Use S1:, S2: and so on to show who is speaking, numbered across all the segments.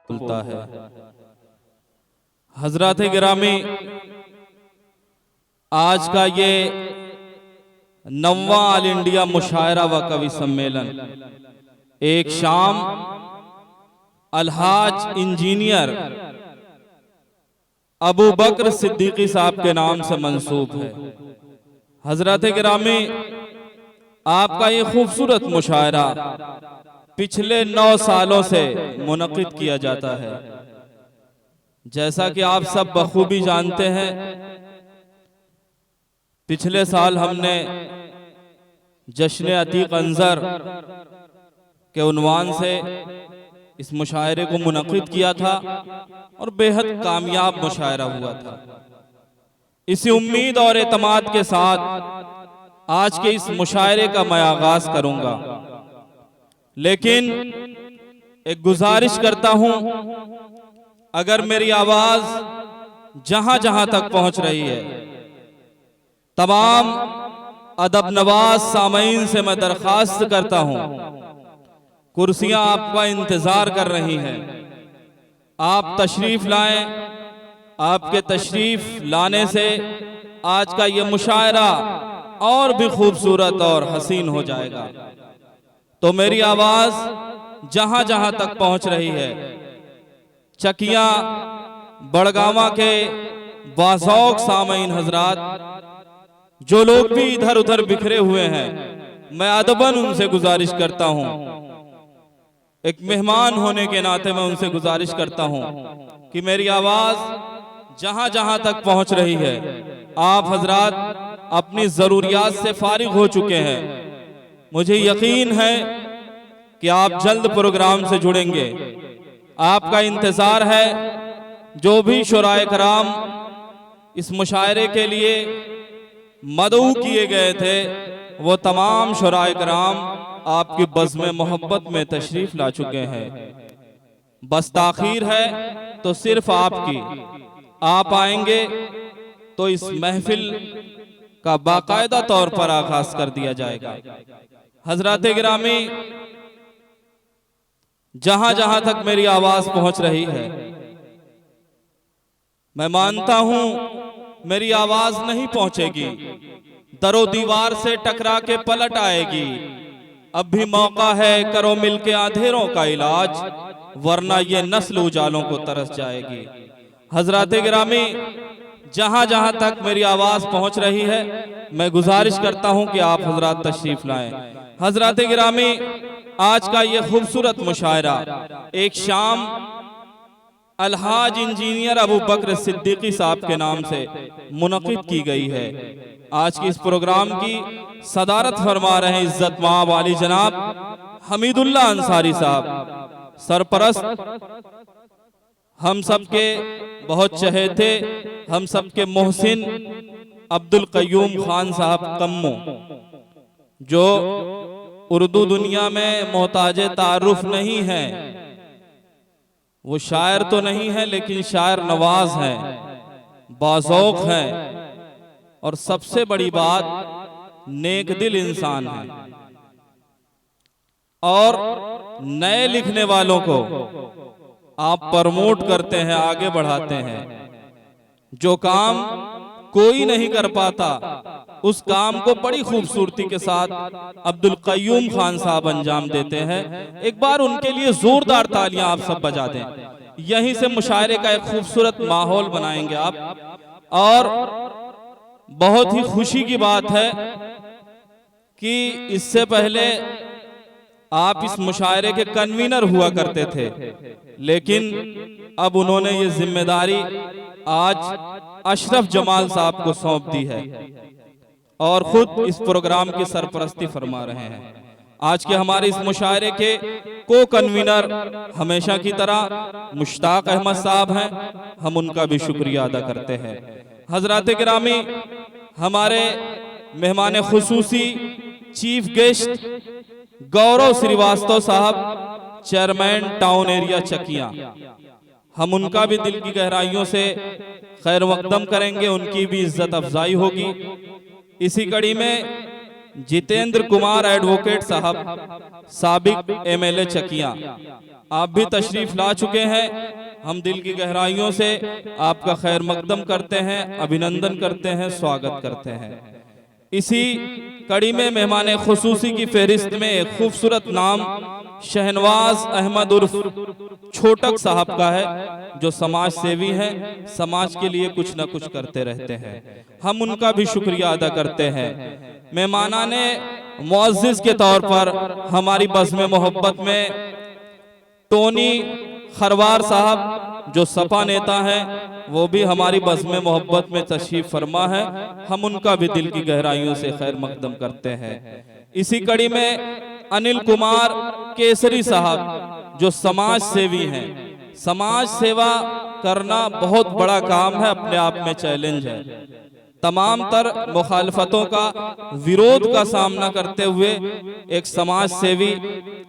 S1: बोलता है। हजरत गिरामी, आज का ये 9वां ऑल इंडिया मुशायरा व कवि सम्मेलन एक शाम अलहाज इंजीनियर अबू बकर सिद्दीकी साहब के नाम से मंसूब है। हजरत गिरामी, आपका ये खूबसूरत मुशायरा पिछले 9 सालों से मुनक़िद किया जाता है। जैसा कि आप सब बखूबी जानते हैं, पिछले साल हमने जश्न अतीक अंजर के उन्वान से इस मुशायरे को मुनक़िद किया था और बेहद कामयाब मुशायरा हुआ था। इसी उम्मीद और एतमाद के साथ आज के इस मुशायरे का मैं आगाज करूंगा, लेकिन एक गुजारिश करता हूं, अगर मेरी आवाज जहां जहां तक पहुंच रही है, तमाम अदब नवाज सामीन से मैं दरखास्त करता हूं, कुर्सियां आपका इंतजार कर रही हैं, आप तशरीफ लाएं। आपके तशरीफ लाने से आज का ये मुशायरा और भी खूबसूरत और हसीन हो जाएगा। तो मेरी आवाज जहां जहां तक पहुंच रही है, चकिया बड़गावा के बाज़ौक सामीन हजरात, जो लोग भी इधर उधर बिखरे हुए हैं, मैं अदबन उनसे गुजारिश करता हूं, एक मेहमान होने के नाते मैं उनसे गुजारिश करता हूं कि मेरी आवाज जहां जहां तक पहुंच रही है, आप हजरात अपनी जरूरियात से फारिग हो चुके हैं। मुझे यकीन है कि आप जल्द प्रोग्राम से जुड़ेंगे। आपका इंतजार है। जो भी शुराए कराम इस मुशायरे के लिए मदऊ किए गए थे, वो तमाम शुराए कराम आपकी बज़्म मोहब्बत में तशरीफ ला चुके हैं। बस ताखीर है तो सिर्फ आपकी। आप आएंगे तो इस महफिल का बाकायदा तौर पर आगाज कर दिया जाएगा। हजरत गिरामी, जहां जहां तक मेरी आवाज पहुंच रही है, मैं मानता हूं मेरी आवाज नहीं पहुंचेगी, दरो दीवार से टकरा के पलट आएगी। अब भी मौका है, करो मिलके अंधेरों का इलाज, वरना ये नस्ल उजालों को तरस जाएगी। हजरत गिरामी, जहां जहां तक मेरी आवाज पहुंच रही है, मैं गुजारिश करता हूं कि आप हजरात तशरीफ लाएं। हजरत गिरामी, आज का ये खूबसूरत मुशायरा एक शाम अलहाज इंजीनियर अबू बकर सिद्दीकी साहब के नाम से मुनक़िद की गई है। आज की इस प्रोग्राम की सदारत फरमा रहे हैं इज्जत माब वाली जनाब हमीदुल्ला अंसारी साहब, सरपरस्त, हम सबके बहुत चहेते, हम सबके मोहसिन अब्दुल कय्यूम खान साहब कम्मो, जो उर्दू दुनिया में मोहताजे तारुफ नहीं है। वो शायर तो नहीं है, लेकिन शायर नवाज हैं, बाज़ौक हैं, और सबसे बड़ी बात नेक दिल इंसान है। और नए लिखने वालों को आप प्रमोट करते हैं, आगे बढ़ाते हैं। जो काम कोई नहीं कर पाता, उस काम को बड़ी खूबसूरती के साथ अब्दुल कय्यूम खान साहब अंजाम देते हैं। एक बार उनके लिए जोरदार तालियां आप सब बजा दें। यहीं से मुशायरे का एक खूबसूरत माहौल बनाएंगे आप। और बहुत ही खुशी की बात है कि इससे पहले आप इस मुशायरे के कन्वीनर हुआ करते थे, लेकिन अब उन्होंने ये जिम्मेदारी आज अशरफ जमाल साहब को सौंप दी है और खुद इस प्रोग्राम की सरपरस्ती फरमा रहे हैं। आज के हमारे इस मुशायरे के को कन्वीनर हमेशा की तरह मुश्ताक अहमद साहब हैं, हम उनका भी शुक्रिया अदा करते हैं। हजरत गिरामी, हमारे मेहमान खुसूसी चीफ गेस्ट गौरव श्रीवास्तव साहब, चेयरमैन टाउन एरिया चकिया, हम उनका भी दिल की गहराइयों से खैर मकदम करेंगे, उनकी भी इज्जत अफजाई होगी। इसी कड़ी में जितेंद्र कुमार एडवोकेट साहब, साबिक एमएलए चकिया, आप भी तशरीफ ला चुके हैं। हम दिल की गहराइयों से आपका खैर मकदम करते हैं, अभिनंदन करते हैं, स्वागत करते हैं। इसी कड़ी में मेहमान खुसूसी की फहरिस्त में एक खूबसूरत नाम शहनवाज अहमद उर्फ छोटक साहब का है, जो समाज सेवी हैं, समाज के लिए कुछ न कुछ करते रहते हैं। हम उनका भी शुक्रिया अदा करते हैं। मेहमानाने मुअज़्ज़िज़ के तौर पर हमारी बज़्म मोहब्बत में टोनी खरवार साहब जो सपा नेता हैं, वो भी हमारी बज़्म मोहब्बत में तशरीफ फरमा है। हम उनका भी दिल की गहराइयों से खैर मकदम करते हैं। इसी कड़ी में अनिल कुमार केसरी साहब जो समाज सेवी हैं। समाज सेवा करना बहुत बड़ा काम है, अपने आप में चैलेंज है। तमाम तर मुखालफतों का, विरोध का सामना करते हुए एक समाज सेवी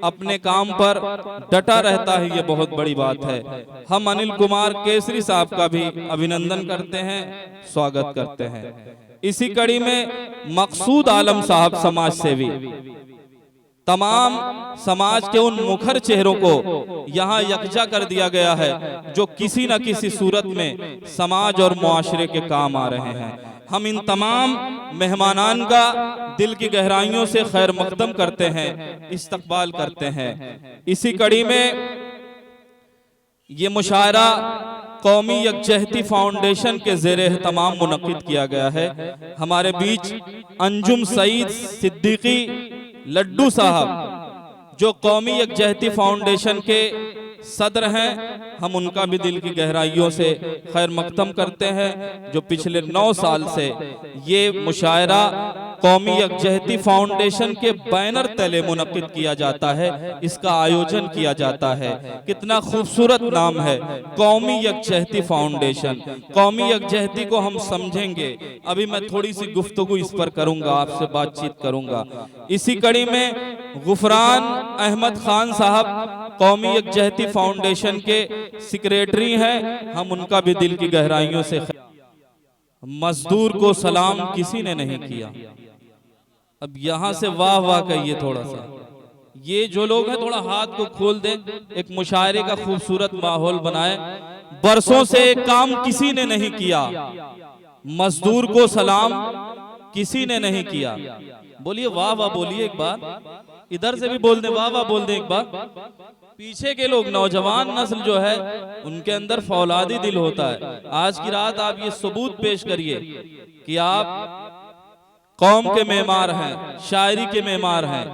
S1: अपने काम पर डटा रहता है, ये बहुत बड़ी बात है। हम अनिल कुमार केसरी साहब का भी अभिनंदन करते हैं, स्वागत करते हैं। इसी कड़ी में मकसूद आलम साहब समाज सेवी, तमाम समाज के उन मुखर चेहरों को यहाँ यकजा कर दिया गया है जो किसी न किसी सूरत में समाज और मुआशरे के काम आ रहे हैं। हम इन तमाम मेहमानान का दिल की गहराइयों से खैर मकदम करते हैं, इस्तकबाल करते हैं। इसी कड़ी में ये मुशायरा कौमी यकजहती फाउंडेशन के ज़ेरे एहतमाम मुनक्किद किया गया है। हमारे बीच अंजुम सईद सिद्दीकी लड्डू साहब जो कौमी यकजहती फाउंडेशन के सदर हैं, हम उनका भी दिल की गहराइयों से खैर मकदम करते हैं। जो पिछले 9 साल से ये मुशायरा कौमी यकजहती फाउंडेशन के बैनर तले मुनक्किद किया जाता है, इसका आयोजन किया जाता है। कितना खूबसूरत नाम है, कौमी यकजहती फाउंडेशन। कौमी यकजहती को हम समझेंगे, अभी मैं थोड़ी सी गुफ्तगू इस पर करूंगा, आपसे बातचीत करूंगा। इसी कड़ी में गुफरान अहमद खान साहब कौमी यकजहती फाउंडेशन के सेक्रेटरी हैं, हम उनका भी दिल की गहराइयों से। मजदूर को सलाम किसी ने नहीं किया। अब यहां से वाह वाह कहिए थोड़ा सा। ये जो लोग हैं थोड़ा हाथ को खोल दें, एक मुशायरे का खूबसूरत माहौल बनाए। बरसों से एक काम किसी ने नहीं किया, मजदूर को सलाम किसी ने नहीं किया। बोलिए वाह वाह, बोलिए एक बार, इधर से भी बोल दे वाह वाह, बोल दे एक बार। पीछे के लोग, नौजवान नस्ल जो है, उनके अंदर फौलादी दिल होता है। आज की रात आप ये सबूत पेश करिए कि आप कौम के मेमार हैं, शायरी के मेमार हैं,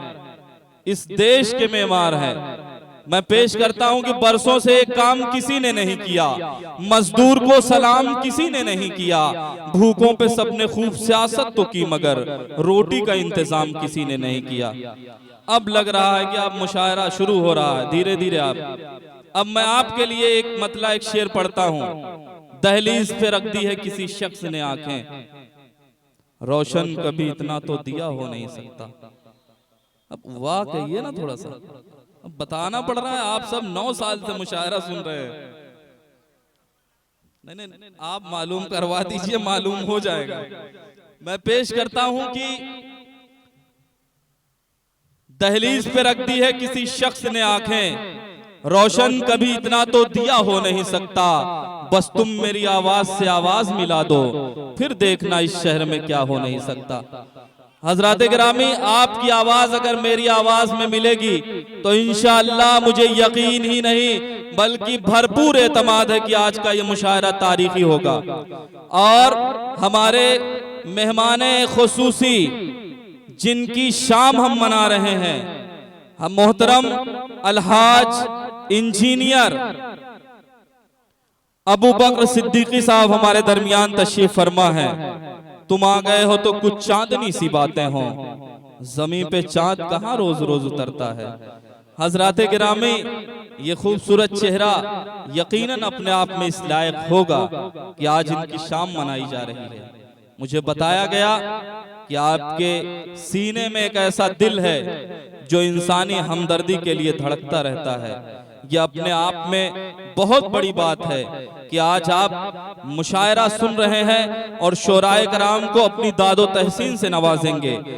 S1: इस देश के मेमार हैं। मैं पेश करता हूं कि बरसों से एक काम किसी ने नहीं किया, मजदूर को सलाम किसी ने नहीं किया, भूखों पे सबने खूब सियासत तो की मगर रोटी का इंतजाम किसी ने नहीं किया। अब लग रहा है कि अब मुशायरा शुरू हो रहा है धीरे धीरे। अब मैं आपके लिए एक मतला एक शेर पढ़ता हूं। दहलीज पे रख दी है किसी शख्स ने आंखें, रोशन कभी इतना तो दिया हो नहीं सकता। अब वाह कहिए ना थोड़ा सा। अब बताना पड़ रहा है, आप सब 9 साल से मुशायरा सुन रहे हैं। नहीं, आप मालूम करवा दीजिए, मालूम हो जाएगा। मैं पेश करता हूं कि दहलीज पे रख दी है किसी शख्स ने आंखें, रोशन कभी इतना तो दिया हो नहीं सकता, बस तुम मेरी आवाज से आवाज मिला दो, फिर देखना इस शहर में क्या हो नहीं सकता। हजरात गिरामी, आपकी आवाज अगर मेरी आवाज में मिलेगी तो इंशाअल्लाह मुझे यकीन ही नहीं बल्कि भरपूर एतमाद है कि आज का ये मुशायरा तारीखी होगा। और हमारे मेहमाने खुसूसी जिनकी शाम हम मना रहे हैं, हम मोहतरम अलहाज इंजीनियर अबू बकर सिद्दीकी साहब हमारे दरमियान तशरीफ फरमा है। तुम आ गए हो तो कुछ चांदनी सी बातें हों, जमीन पे चांद कहां रोज रोज उतरता है। हजरात गिरामी, ये खूबसूरत चेहरा यकीनन अपने आप में इस लायक होगा कि आज इनकी शाम मनाई जा रही है। मुझे बताया गया कि आपके सीने में एक ऐसा दिल है जो इंसानी हमदर्दी के लिए धड़कता रहता है। यह अपने आप में बहुत बड़ी बात है कि आज आप मुशायरा सुन रहे हैं और शोराए कराम को अपनी दादो तहसीन से नवाजेंगे।